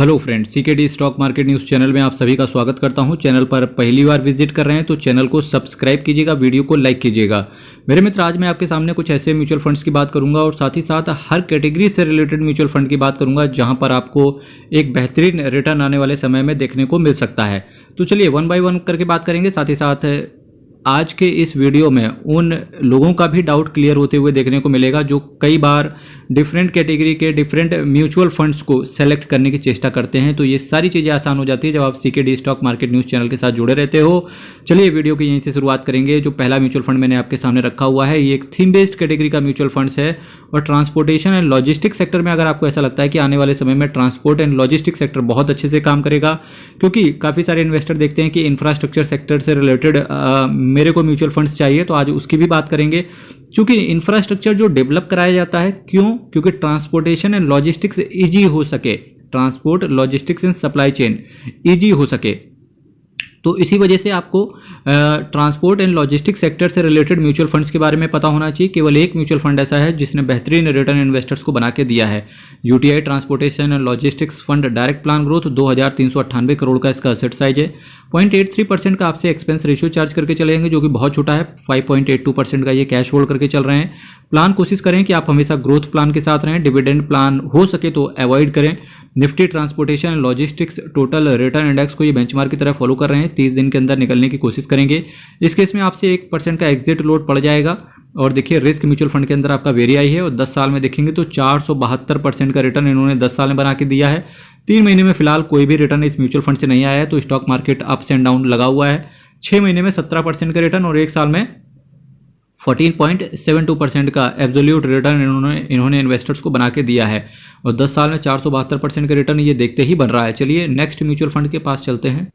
Hello friends, CKD stock market news channel में आप सभी का स्वागत करता हूं। चैनल पर पहली बार विजिट कर रहे हैं तो चैनल को सब्सक्राइब कीजिएगा, वीडियो को लाइक कीजिएगा। मेरे मित्र, आज मैं आपके सामने कुछ ऐसे म्यूचुअल फंड्स की बात करूंगा और साथ ही साथ हर कैटेगरी से रिलेटेड म्यूचुअल फंड की बात करूंगा जहां पर आपको एक बेहतरीन रिटर्न आने वाले समय में देखने को मिल सकता है। तो चलिए वन बाय वन करके बात करेंगे। साथ ही साथ आज के इस वीडियो में उन लोगों का भी डाउट क्लियर होते हुए देखने को मिलेगा जो कई बार डिफरेंट कैटेगरी के डिफरेंट म्यूचुअल फंड्स को सेलेक्ट करने की चेष्टा करते हैं। तो ये सारी चीज़ें आसान हो जाती है जब आप CKD stock market news channel के साथ जुड़े रहते हो। चलिए वीडियो की यहीं से शुरुआत करेंगे। जो पहला म्यूचुअल फंड मैंने आपके सामने रखा हुआ है, ये एक थीम बेस्ड कैटेगरी का म्यूचुअल फंड्स है और ट्रांसपोर्टेशन एंड लॉजिस्टिक सेक्टर में अगर आपको ऐसा लगता है कि आने वाले समय में ट्रांसपोर्ट एंड लॉजिस्टिक सेक्टर बहुत अच्छे से काम करेगा, क्योंकि काफ़ी सारे इन्वेस्टर देखते हैं कि इंफ्रास्ट्रक्चर सेक्टर से रिलेटेड मेरे को म्यूचुअल फंड्स चाहिए, तो आज उसकी भी बात करेंगे। क्योंकि इंफ्रास्ट्रक्चर जो डेवलप कराया जाता है, क्योंकि ट्रांसपोर्टेशन एंड लॉजिस्टिक्स इजी हो सके, transport logistics and supply chain easy हो सके, तो इसी वजह से आपको ट्रांसपोर्ट एंड लॉजिस्टिक सेक्टर से रिलेटेड म्यूचुअल फंड्स के बारे में पता होना चाहिए। केवल एक म्यूचुअल फंड ऐसा है जिसने बेहतरीन रिटर्न इन्वेस्टर्स को बना के दिया है। UTI transportation and logistics fund direct plan growth 2398 crore का इसका असेट साइज है। 0.83% का आपसे एक्सपेंस रेशियो चार्ज करके चलेंगे, जो कि बहुत छोटा है। 5.82% का ये कैश होल्ड करके चल रहे हैं। प्लान कोशिश करें कि आप हमेशा ग्रोथ प्लान के साथ रहें, डिविडेंड प्लान हो सके तो अवॉइड करें। Nifty transportation and logistics total return index को ये बेंचमार्क की तरह फॉलो कर रहे हैं। 30 दिन के अंदर निकलने की कोशिश करेंगे। इस केस में आपसे 1% का एग्जिट लोड पड़ जाएगा। और देखिए, रिस्क म्यूचुअल फंड के अंदर आपका वेरियाई है और 10 साल में देखेंगे तो 472% का रिटर्न इन्होंने 10 साल में बना के दिया है। 3 महीने में फिलहाल कोई भी रिटर्न इस म्यूचुअल फंड से नहीं आया है, तो stock market ups and down लगा हुआ है। 6 महीने में 17% का रिटर्न और 1 साल में 14.72% का एब्सोल्यूट रिटर्न इन्होंने इन्वेस्टर्स को बना के दिया है और 10 साल में 472% का रिटर्न ये देखते ही बन रहा है। चलिए नेक्स्ट म्यूचुअल फंड के पास चलते हैं।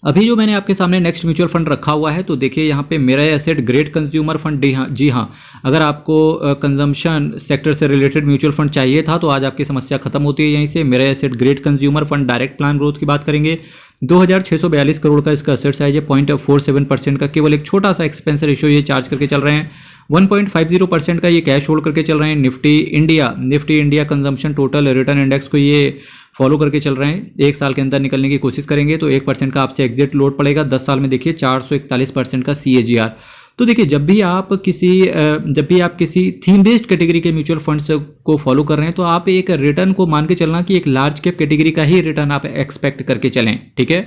अभी जो मैंने आपके सामने नेक्स्ट म्यूचुअल फंड रखा हुआ है, तो देखिए यहाँ पे मेरा एसेट ग्रेट कंज्यूमर फंड। जी हाँ, अगर आपको कंजम्पशन सेक्टर से रिलेटेड म्यूचुअल फंड चाहिए था तो आज आपकी समस्या खत्म होती है यहीं से। मेरा asset great consumer fund direct plan growth की बात करेंगे। 2642 करोड़ का इसका असेट साइज है। 0.47% का केवल एक छोटा सा एक्सपेंस रेशियो ये चार्ज करके चल रहे हैं। 1.50% का ये कैश होल्ड करके चल रहे हैं। Nifty India consumption total return index को ये फॉलो करके चल रहे हैं। 1 साल के अंदर निकलने की कोशिश करेंगे तो 1% का आपसे एग्जिट लोड पड़ेगा। 10 साल में देखिए 441% का CAGR। तो देखिए, जब भी आप किसी थीम बेस्ड कैटेगरी के म्यूचुअल फंड्स को फॉलो कर रहे हैं तो आप एक रिटर्न को मान के चलना कि एक लार्ज कैप कैटेगरी का ही रिटर्न आप एक्सपेक्ट करके चलें, ठीक है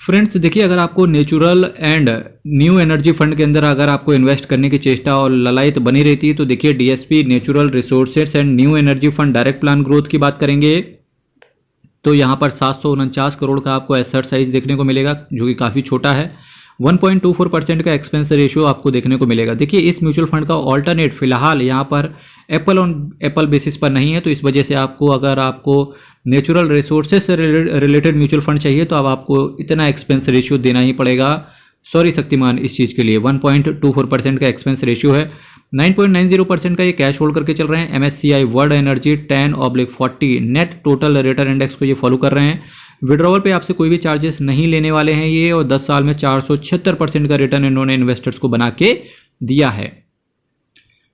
फ्रेंड्स। देखिए, अगर आपको natural and new energy fund के अंदर अगर आपको इन्वेस्ट करने की चेष्टा और ललायत बनी रहती है तो देखिए DSP natural resources and new energy fund direct plan growth की बात करेंगे तो यहाँ पर 749 करोड़ का आपको एसेट साइज देखने को मिलेगा, जो कि काफ़ी छोटा है। 1.24% का एक्सपेंस रेशियो आपको देखने को मिलेगा। देखिए, इस म्यूचुअल फंड का ऑल्टरनेट फिलहाल यहाँ पर एप्पल बेसिस पर नहीं है, तो इस वजह से अगर आपको नेचुरल रिसोर्सेज से रिलेटेड म्यूचुअल फंड चाहिए तो अब आपको इतना एक्सपेंस रेशियो देना ही पड़ेगा। सॉरी शक्तिमान, इस चीज़ के लिए 1.24% का एक्सपेंस रेशियो है। 9.90% का ये कैश होल्ड करके चल रहे हैं। MSCI world energy 10/40 net total return index को ये फॉलो कर रहे हैं। विड्रॉवल पे आपसे कोई भी चार्जेस नहीं लेने वाले हैं ये, और 10 साल में 476% का रिटर्न इन्होंने इन्वेस्टर्स को बना के दिया है।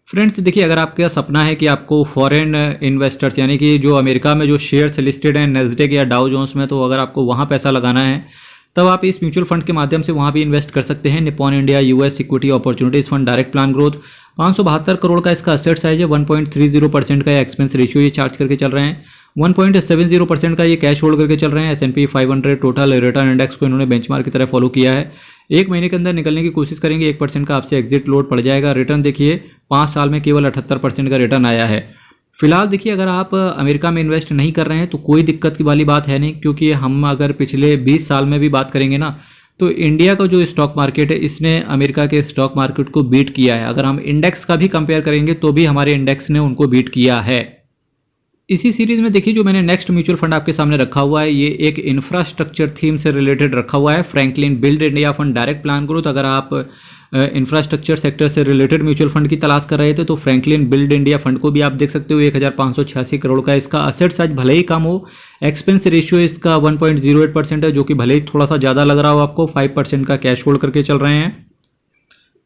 फ्रेंड्स देखिए, अगर आपका सपना है कि आपको फॉरेन इन्वेस्टर्स यानी कि जो अमेरिका में जो शेयर्स लिस्टेड हैं नैस्डैक या डाउ जोन्स में, तो अगर आपको वहाँ पैसा लगाना है तब आप इस म्यूचुअल फंड के माध्यम से वहाँ भी इन्वेस्ट कर सकते हैं। Nippon India US equity opportunities fund direct plan growth 572 crore का इसका असेट साइज है। 1.30% का एक्सपेंस रेशियो ये चार्ज करके चल रहे हैं। 1.70% का ये कैश होल्ड करके चल रहे हैं। S&P 500 टोटल रिटर्न इंडेक्स को इन्होंने बेंचमार्क की तरह फॉलो किया है। 1 महीने के अंदर निकलने की कोशिश करेंगे। 1% का आपसे एग्जिट लोड पड़ जाएगा। रिटर्न देखिए 5 साल में केवल 78% का रिटर्न आया है। फिलहाल देखिए, अगर आप अमेरिका में इन्वेस्ट नहीं कर रहे हैं तो कोई दिक्कत की वाली बात है नहीं, क्योंकि हम अगर पिछले 20 साल में भी बात करेंगे ना तो इंडिया का जो स्टॉक मार्केट है इसने अमेरिका के स्टॉक मार्केट को बीट किया है। अगर हम इंडेक्स का भी कंपेयर करेंगे तो भी हमारे इंडेक्स ने उनको बीट किया है। इसी सीरीज में देखिए, जो मैंने नेक्स्ट म्यूचुअल फंड आपके सामने रखा हुआ है ये एक इंफ्रास्ट्रक्चर थीम से रिलेटेड रखा हुआ है। Franklin build India fund direct plan growth. अगर आप इंफ्रास्ट्रक्चर सेक्टर से रिलेटेड म्यूचुअल फंड की तलाश कर रहे थे तो फ्रैंकलिन बिल्ड इंडिया फंड को भी आप देख सकते हो। 1586 करोड़ का इसका असेट साइज भले ही कम हो, एक्सपेंस रेशियो इसका 1.08% है, जो कि भले ही थोड़ा सा ज़्यादा लग रहा हो आपको। 5% का कैश होल्ड करके चल रहे हैं।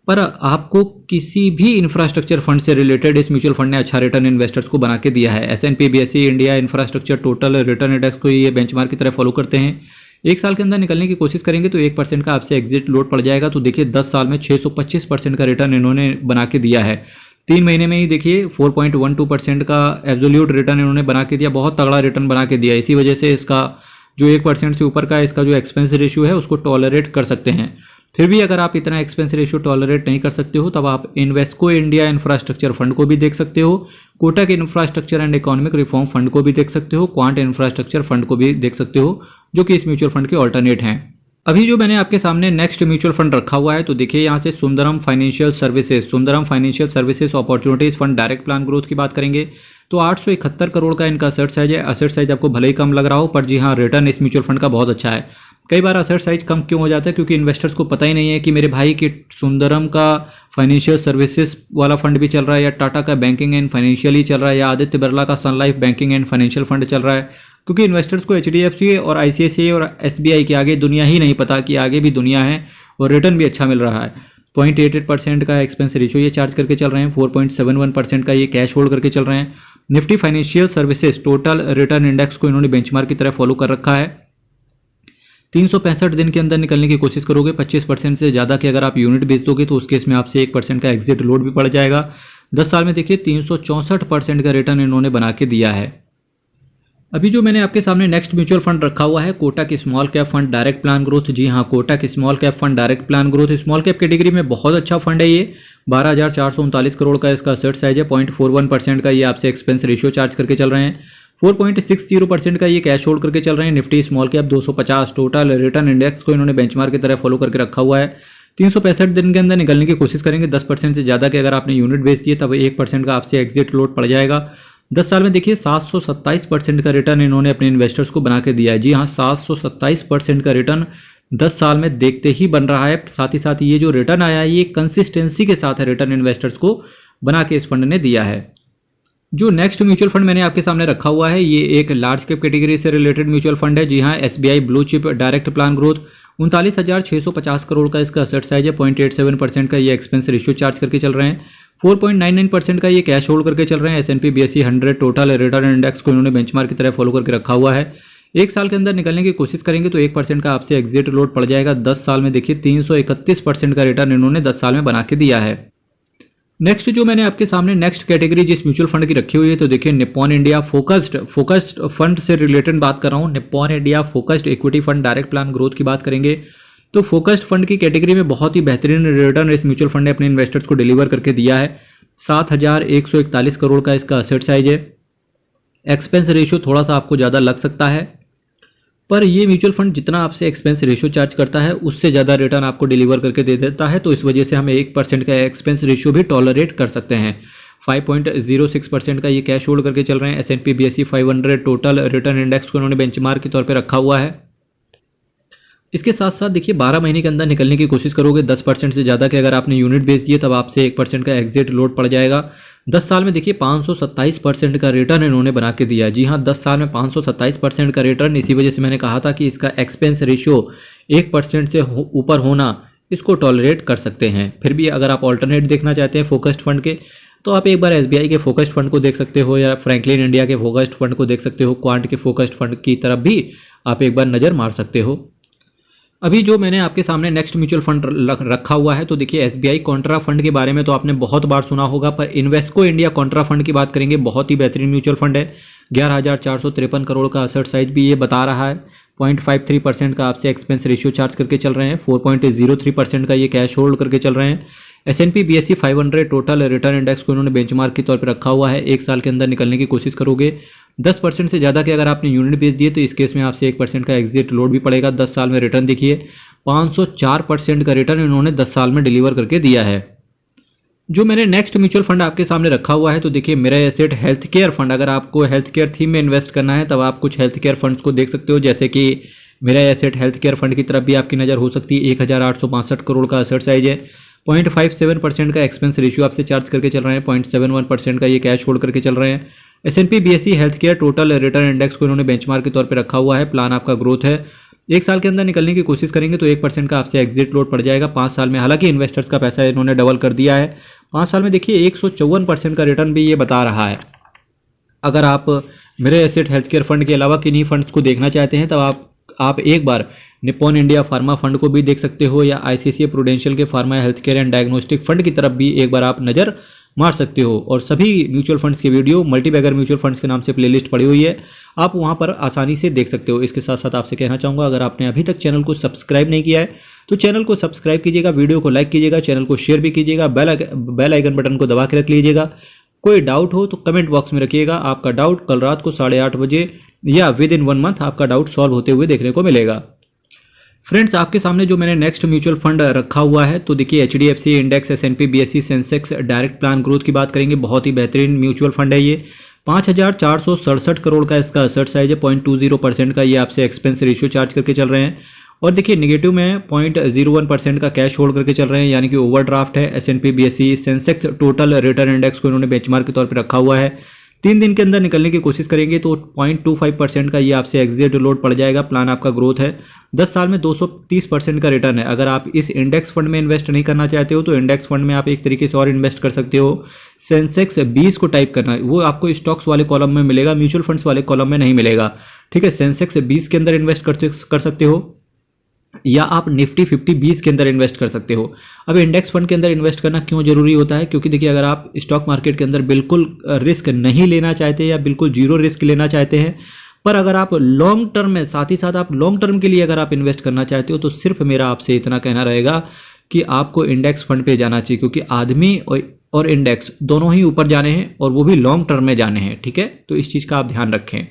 पर आपको किसी भी इंफ्रास्ट्रक्चर फंड से रिलेटेड इस म्यूचुअल फंड ने अच्छा रिटर्न इन्वेस्टर्स को बना के दिया है। S&P BSE India infrastructure total return index को ये बेंचमार्क की तरह फॉलो करते हैं। एक साल के अंदर निकलने की कोशिश करेंगे तो 1% का आपसे एग्जिट लोड पड़ जाएगा। तो देखिए 10 साल में 625% का रिटर्न इन्होंने बना के दिया है। 3 महीने में ही देखिए 4.12% का एब्सोल्यूट रिटर्न इन्होंने बना के दिया, बहुत तगड़ा रिटर्न बना के दिया। इसी वजह से इसका जो 1% से ऊपर का इसका जो एक्सपेंस रेशियो है उसको टॉलरेट कर सकते हैं। फिर भी अगर आप इतना एक्सपेंस रेशियो टॉलरेट नहीं कर सकते हो तब आप इन्वेस्को इंडिया इंफ्रास्ट्रक्चर फंड को भी देख सकते हो, Kotak infrastructure and economic reform fund को भी देख सकते हो, क्वांट इंफ्रास्ट्रक्चर फंड को भी देख सकते हो, जो कि इस म्यूचुअल फंड के ऑल्टरनेट हैं। अभी जो मैंने आपके सामने नेक्स्ट म्यूचुअल फंड रखा हुआ है तो देखिए यहाँ से Sundaram financial services opportunities fund direct plan growth की बात करेंगे तो 871 करोड़ का इनका असेट साइज है। असेट साइज आपको भले ही कम लग रहा हो पर जी हाँ, रिटर्न इस म्यूचुअल फंड का बहुत अच्छा है। कई बार असेट साइज कम क्यों हो जाता है, क्योंकि इन्वेस्टर्स को पता ही नहीं है कि मेरे भाई की सुंदरम का फाइनेंशियल सर्विसेज वाला फंड भी चल रहा है, या टाटा का बैंकिंग एंड फाइनेंशियल ही चल रहा है, या आदित्य बिरला का sun life banking and financial fund चल रहा है। क्योंकि इन्वेस्टर्स को HDFC और ICICI और SBI के आगे दुनिया ही नहीं पता कि आगे भी दुनिया है और रिटर्न भी अच्छा मिल रहा है। 0.88% का एक्सपेंस रेशियो ये चार्ज करके चल रहे हैं, 4.71% का ये कैश होल्ड करके चल रहे हैं। Nifty financial services total return index को इन्होंने बेंचमार्क की तरह फॉलो कर रखा है। 365 दिन के अंदर निकलने की कोशिश करोगे 25% से ज़्यादा की अगर आप यूनिट बेच दोगे तो उस केस में आपसे 1% का एग्जिट लोड भी पड़ जाएगा। 10 साल में देखिए 364% का रिटर्न इन्होंने बना के दिया है। अभी जो मैंने आपके सामने नेक्स्ट म्यूचुअल फंड रखा हुआ है Kotak small cap fund direct plan growth. जी हाँ, Kotak small cap fund direct plan growth small cap category में बहुत अच्छा फंड है ये। 12,439 करोड़ का इसका असेट साइज है। 0.41% का ये आपसे एक्सपेंस रेशियो चार्ज करके चल रहे हैं। 4.60% का ये कैश होल्ड करके चल रहे हैं। Nifty small cap 250 total return index को इन्होंने बेंचमार्क की तरह फॉलो करके रखा हुआ है। 365 दिन के अंदर निकलने की कोशिश करेंगे। 10% से ज़्यादा के अगर आपने यूनिट बेच दिए तब 1% का आपसे एग्जिट लोड पड़ जाएगा। 10 साल में देखिए 727% का रिटर्न इन्होंने अपने इन्वेस्टर्स को बना के दिया है। जी हाँ, 727% का रिटर्न 10 साल में देखते ही बन रहा है। साथ ही साथ ये जो रिटर्न आया है ये कंसिस्टेंसी के साथ रिटर्न इन्वेस्टर्स को बना के इस फंड ने दिया है। जो नेक्स्ट म्यूचुअल फंड मैंने आपके सामने रखा हुआ है ये एक लार्ज कैप कैटेगरी से रिलेटेड म्यूचुअल फंड है। जी हाँ, SBI blue chip direct plan growth 39,650 crore का इसका असेट साइज है। 0.87% का ये एक्सपेंस रेशियो चार्ज करके चल रहे हैं। 4.99% का ये कैश होल्ड करके चल रहे हैं। S&P BSE 100 total return index को इन्होंने बेंचमार्क की तरह फॉलो करके रखा हुआ है। एक साल के अंदर निकलने की कोशिश करेंगे तो 1% का आपसे एग्जिट लोड पड़ जाएगा। 10 साल में देखिए 331% का रिटर्न इन्होंने 10 साल में बना के दिया है। नेक्स्ट जो मैंने आपके सामने नेक्स्ट कैटेगरी जिस म्यूचुअल फंड की रखी हुई है तो देखिए निप्पॉन इंडिया फोकस्ड फंड से रिलेटेड बात कर रहा हूँ। Nippon India focused equity fund direct plan growth की बात करेंगे तो फोकस्ड फंड की कैटेगरी में बहुत ही बेहतरीन रिटर्न इस म्यूचुअल फंड ने अपने इन्वेस्टर्स को डिलीवर करके दिया है। 7,141 करोड़ का इसका असेट साइज है। एक्सपेंस रेशियो थोड़ा सा आपको ज़्यादा लग सकता है पर ये म्यूचुअल फंड जितना आपसे एक्सपेंस रेशियो चार्ज करता है उससे ज़्यादा रिटर्न आपको डिलीवर करके दे देता है। तो इस वजह से हमें 1% का एक्सपेंस रेशियो भी टॉलरेट कर सकते हैं। 5.06% का ये कैश होल्ड करके चल रहे हैं। S&P BSE 500 total return index को उन्होंने बेंचमार्क के तौर पे रखा हुआ है। इसके साथ साथ देखिए 12 महीने के अंदर निकलने की कोशिश करोगे 10% से ज़्यादा के अगर आपने यूनिट बेच दिए तब आपसे 1% का एग्जिट लोड पड़ जाएगा। 10 साल में देखिए 527% का रिटर्न इन्होंने बना के दिया। जी हाँ, 10 साल में 527% का रिटर्न। इसी वजह से मैंने कहा था कि इसका एक्सपेंस रेशियो 1% से ऊपर होना इसको टॉलरेट कर सकते हैं। फिर भी अगर आप ऑल्टरनेट देखना चाहते हैं फोकस्ड फंड के तो आप एक बार SBI के फोकस्ड फंड को देख सकते हो या फ्रैंकलिन इंडिया के फोकस्ड फंड को देख सकते हो। क्वांट के फोकस्ड फंड की तरफ भी आप एक बार नज़र मार सकते हो। अभी जो मैंने आपके सामने नेक्स्ट म्यूचुअल फंड रखा हुआ है तो देखिए SBI कॉन्ट्रा फंड के बारे में तो आपने बहुत बार सुना होगा पर इन्वेस्को इंडिया कॉन्ट्रा फंड की बात करेंगे। बहुत ही बेहतरीन म्यूचुअल फंड है। 11,453 करोड़ का असेट साइज भी ये बता रहा है। 0.53% का आपसे एक्सपेंस रेशियो चार्ज करके चल रहे हैं। 4.03% का ये कैश होल्ड करके चल रहे हैं। S&P BSE 500 total return index को इन्होंने बेंचमार्क के तौर पर रखा हुआ है। एक साल के अंदर निकलने की कोशिश करोगे 10% से ज़्यादा के अगर आपने यूनिट बेच दिए तो इस केस में आपसे 1% का एग्जिट लोड भी पड़ेगा। 10 साल में रिटर्न देखिए 504% का रिटर्न इन्होंने 10 साल में डिलीवर करके दिया है। जो मैंने नेक्स्ट म्यूचुअल फंड आपके सामने रखा हुआ है तो देखिए मेरा एसेट हेल्थ केयर फंड। अगर आपको हेल्थ केयर थीम में इन्वेस्ट करना है तब आप कुछ हेल्थ केयर फंड्स को देख सकते हो, जैसे कि मेरा एसेट हेल्थ केयर फंड की तरफ भी आपकी नज़र हो सकती है। 1,862 करोड़ का असेट साइज है। 0.57% का एक्सपेंस रेशियो आपसे चार्ज करके चल रहे हैं। 0.71% का ये कैश होल्ड करके चल रहे हैं। S&P BSE health care total return index को इन्होंने बेंचमार्क के तौर पे रखा हुआ है। प्लान आपका ग्रोथ है 1 साल के अंदर निकलने की कोशिश करेंगे तो 1% का आपसे एग्जिट लोड पड़ जाएगा 5 साल में। हालांकि इन्वेस्टर्स का पैसा इन्होंने डबल कर दिया है 5 साल में। देखिए 154% का रिटर्न भी ये बता रहा है। अगर आप मेरे एसेट हेल्थ केयर फंड के अलावा किन्हीं फंड्स को देखना चाहते हैं तब आप एक बार निप्पॉन इंडिया फार्मा फंड को भी देख सकते हो, या आईसीआईसीआई प्रूडेंशियल के pharma health care and diagnostic fund की तरफ भी एक बार आप नज़र मार सकते हो। और सभी म्यूचुअल फंड्स के वीडियो मल्टीबैगर म्यूचुअल फंड्स के नाम से प्लेलिस्ट पड़ी हुई है, आप वहां पर आसानी से देख सकते हो। इसके साथ साथ आपसे कहना चाहूँगा, अगर आपने अभी तक चैनल को सब्सक्राइब नहीं किया है तो चैनल को सब्सक्राइब कीजिएगा, वीडियो को लाइक कीजिएगा, चैनल को शेयर भी कीजिएगा, बेल आइकन बटन को दबा के रख लीजिएगा। कोई डाउट हो तो कमेंट बॉक्स में रखिएगा। आपका डाउट कल रात को 8:30 बजे या विद इन 1 मंथ आपका डाउट सॉल्व होते हुए देखने को मिलेगा। फ्रेंड्स, आपके सामने जो मैंने नेक्स्ट म्यूचुअल फंड रखा हुआ है, तो देखिए HDFC index, S&P, BSE, Sensex direct plan growth की बात करेंगे। बहुत ही बेहतरीन म्यूचुअल फंड है ये। 5,467 करोड़ का इसका असर्ट साइज है, 0.20% का ये आपसे एक्सपेंस रेशियो चार्ज करके चल रहे हैं। और देखिए नेगेटिव में 0.01% का कैश होल्ड करके चल रहे हैं, यानी कि ओवरड्राफ्ट है। S&P, BSE, Sensex total return index को इन्होंने बेंचमार्क के तौर पर रखा हुआ है। 3 दिन के अंदर निकलने की कोशिश करेंगे तो 0.25% का ये आपसे एग्जिट लोड पड़ जाएगा। प्लान आपका ग्रोथ है, 10 साल में 230% का रिटर्न है। अगर आप इस इंडेक्स फंड में इन्वेस्ट नहीं करना चाहते हो तो इंडेक्स फंड में आप एक तरीके से और इन्वेस्ट कर सकते हो। सेंसेक्स 20 को टाइप करना है, वो आपको स्टॉक्स वाले कॉलम में मिलेगा, म्यूचुअल फंड्स वाले कॉलम में नहीं मिलेगा। ठीक है, सेंसेक्स 20 के अंदर इन्वेस्ट कर सकते हो, या आप निफ्टी 50 20 के अंदर इन्वेस्ट कर सकते हो। अब इंडेक्स फंड के अंदर इन्वेस्ट करना क्यों जरूरी होता है? क्योंकि देखिए अगर आप स्टॉक मार्केट के अंदर बिल्कुल रिस्क नहीं लेना चाहते या बिल्कुल जीरो रिस्क लेना चाहते हैं, पर अगर आप लॉन्ग टर्म में, साथ ही साथ आप लॉन्ग टर्म के लिए अगर आप इन्वेस्ट करना चाहते हो, तो सिर्फ मेरा आपसे इतना कहना रहेगा कि आपको इंडेक्स फंड पे जाना चाहिए, क्योंकि आदमी और इंडेक्स दोनों ही ऊपर जाने हैं और वो भी लॉन्ग टर्म में जाने हैं। ठीक है, तो इस चीज़ का आप ध्यान रखें।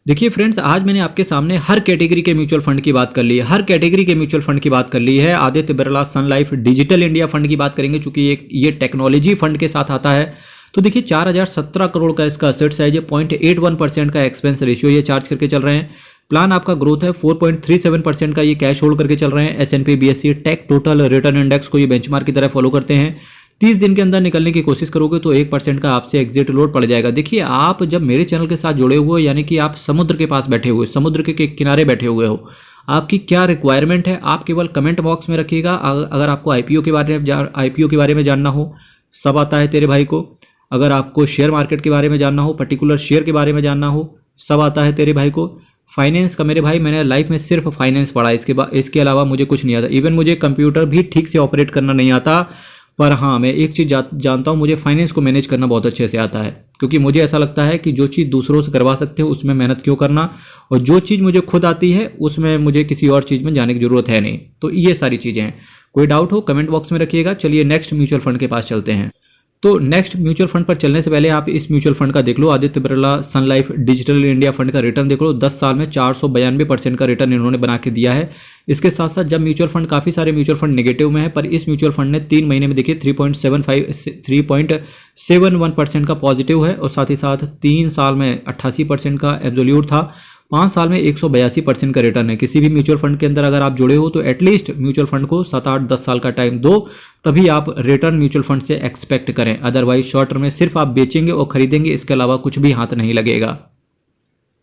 देखिए फ्रेंड्स, आज मैंने आपके सामने हर कैटेगरी के म्यूचुअल फंड की बात कर ली है, हर कैटेगरी के म्यूचुअल फंड की बात कर ली है। आदित्य बिरला सन लाइफ डिजिटल इंडिया फंड की बात करेंगे, चूंकि ये टेक्नोलॉजी फंड के साथ आता है। तो देखिए 4,017 करोड़ का इसका असेट साइज है, 0.81% का एक्सपेंस रेशियो ये चार्ज करके चल रहे हैं। प्लान आपका ग्रोथ है, 4.37% का ये कैश होल्ड करके चल रहे हैं। S&P, BSE, tech total return index को ये बेंचमार्क की तरह फॉलो करते हैं। 30 दिन के अंदर निकलने की कोशिश करोगे तो 1% का आपसे एग्जिट लोड पड़ जाएगा। देखिए आप जब मेरे चैनल के साथ जुड़े हुए हो, यानी कि आप समुद्र के पास बैठे हुए, समुद्र के किनारे बैठे हुए हो, आपकी क्या रिक्वायरमेंट है आप केवल कमेंट बॉक्स में रखिएगा। अगर आपको आईपीओ के बारे में जानना हो, सब आता है तेरे भाई को। अगर आपको शेयर मार्केट के बारे में जानना हो, पर्टिकुलर शेयर के बारे में जानना हो, सब आता है तेरे भाई को। फाइनेंस का मेरे भाई, मैंने लाइफ में सिर्फ फाइनेंस पढ़ा, इसके अलावा मुझे कुछ नहीं आता। इवन मुझे कंप्यूटर भी ठीक से ऑपरेट करना नहीं आता, पर हाँ मैं एक चीज़ जानता हूँ, मुझे फाइनेंस को मैनेज करना बहुत अच्छे से आता है। क्योंकि मुझे ऐसा लगता है कि जो चीज़ दूसरों से करवा सकते हो उसमें मेहनत क्यों करना, और जो चीज़ मुझे खुद आती है उसमें मुझे किसी और चीज़ में जाने की जरूरत है नहीं। तो ये सारी चीज़ें हैं। कोई डाउट हो कमेंट बॉक्स में रखिएगा। चलिए नेक्स्ट म्यूचुअल फंड के पास चलते हैं। तो नेक्स्ट म्यूचुअल फंड पर चलने से पहले आप इस म्यूचुअल फंड का देख लो, आदित्य बिरला सन लाइफ डिजिटल इंडिया फंड का रिटर्न देख लो। 10 साल में 492% का रिटर्न इन्होंने बना के दिया है। इसके साथ साथ जब म्यूचुअल फंड, काफ़ी सारे म्यूचुअल फंड नेगेटिव में है, पर इस म्यूचुअल फंड ने 3 महीने में देखिए 3.71% का पॉजिटिव है, और साथ ही साथ 3 साल में 88% का एब्सोल्यूट था, 5 साल में 182% का रिटर्न है। किसी भी म्यूचुअल फंड के अंदर अगर आप जुड़े हो तो एटलीस्ट म्यूचुअल फंड को 7, 8, 10 साल का टाइम दो, तभी आप रिटर्न म्यूचुअल फंड से एक्सपेक्ट करें। अदरवाइज शॉर्ट टर्म में सिर्फ आप बेचेंगे और खरीदेंगे, इसके अलावा कुछ भी हाथ नहीं लगेगा।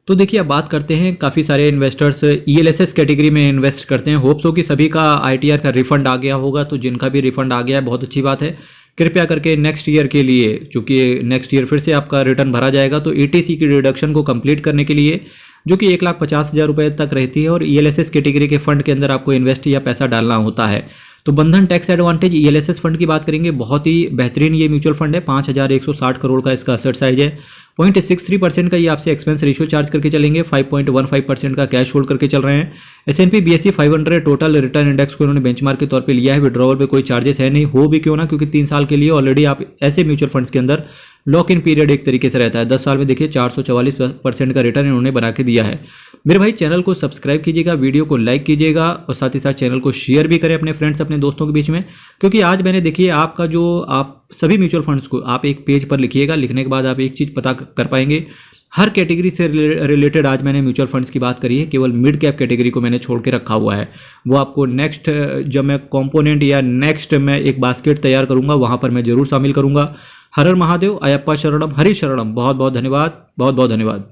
तो देखिए अब बात करते हैं, काफ़ी सारे इन्वेस्टर्स ईएलएसएस कैटेगरी में इन्वेस्ट करते हैं। होप्स हो कि सभी का आईटीआर का रिफंड आ गया होगा, तो जिनका भी रिफंड आ गया है बहुत अच्छी बात है। कृपया करके नेक्स्ट ईयर के लिए, चूंकि नेक्स्ट ईयर फिर से आपका रिटर्न भरा जाएगा, तो ईटीसी की रिडक्शन को कंप्लीट करने के लिए, जो कि 1,50,000 रुपये तक रहती है, और ईएलएसएस कैटेगरी के फंड के अंदर आपको इन्वेस्ट या पैसा डालना होता है। तो बंधन टैक्स एडवांटेज ईएलएसएस फंड की बात करेंगे, बहुत ही बेहतरीन ये म्यूचुअल फंड है। 5,160 करोड़ का इसका असेट साइज है, 0.63% का ये आपसे एक्सपेंस रेशियो चार्ज करके चलेंगे, 5.15% का कैश होल्ड करके चल रहे हैं। S&P BSE 500 total return index को इन्होंने बेंचमार्क के तौर पे लिया है। विड्रॉवल पे कोई चार्जेस है नहीं, हो भी क्यों ना, क्योंकि 3 साल के लिए ऑलरेडी आप ऐसे म्यूचुअल फंड्स के अंदर लॉक इन पीरियड एक तरीके से रहता है। 10 साल में देखिए 444% का रिटर्न इन्होंने बना के दिया है। मेरे भाई चैनल को सब्सक्राइब कीजिएगा, वीडियो को लाइक कीजिएगा, और साथ ही साथ चैनल को शेयर भी करें अपने फ्रेंड्स, अपने दोस्तों के बीच में। क्योंकि आज मैंने देखिए आपका जो, आप सभी म्यूचुअल फंड्स को आप एक पेज पर लिखिएगा, लिखने के बाद आप एक चीज़ पता कर पाएंगे। हर कैटेगरी से रिलेटेड आज मैंने म्यूचुअल फंड्स की बात करी है, केवल मिड कैप कैटेगरी को मैंने छोड़ के रखा हुआ है। वो आपको नेक्स्ट जब मैं कंपोनेंट या नेक्स्ट मैं एक बास्केट तैयार करूंगा वहां पर मैं जरूर शामिल करूंगा। हर हर महादेव, अयप्पा शरणम, हरि शरणम। बहुत बहुत धन्यवाद, बहुत बहुत धन्यवाद।